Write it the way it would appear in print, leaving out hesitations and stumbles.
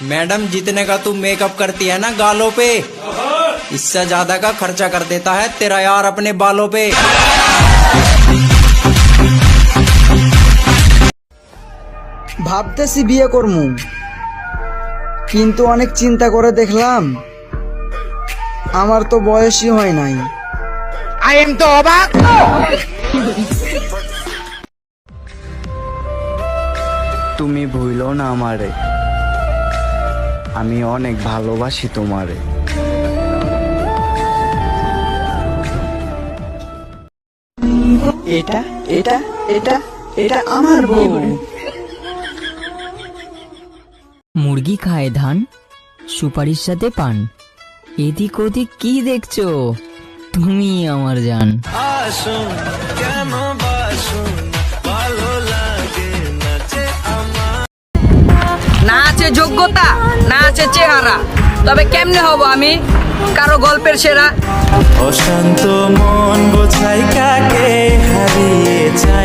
Madam जितने का तू मेकअप करती है ना गालों पे, इससे ज्यादा का खर्चा कर देता है तेरा यार अपने बालों पे। ভাবতেছি বিয়ে করমু, কিন্তু অনেক চিন্তা করে দেখলাম আমার তো বয়সই হয় নাই। তুমি ভুলো না আমারে, আমি অনেক ভালোবাসি তোমারে। এটা এটা এটা এটা আমার বউ। মুরগি খায় ধান, সুপারির সাথে পান, এদিক ওদিক কি দেখছো, তুমি আমার জান। না আছে যোগ্যতা, না আছে চেহারা, তবে কেমনে হব আমি কারো গল্পের সেরা? অশান্ত মন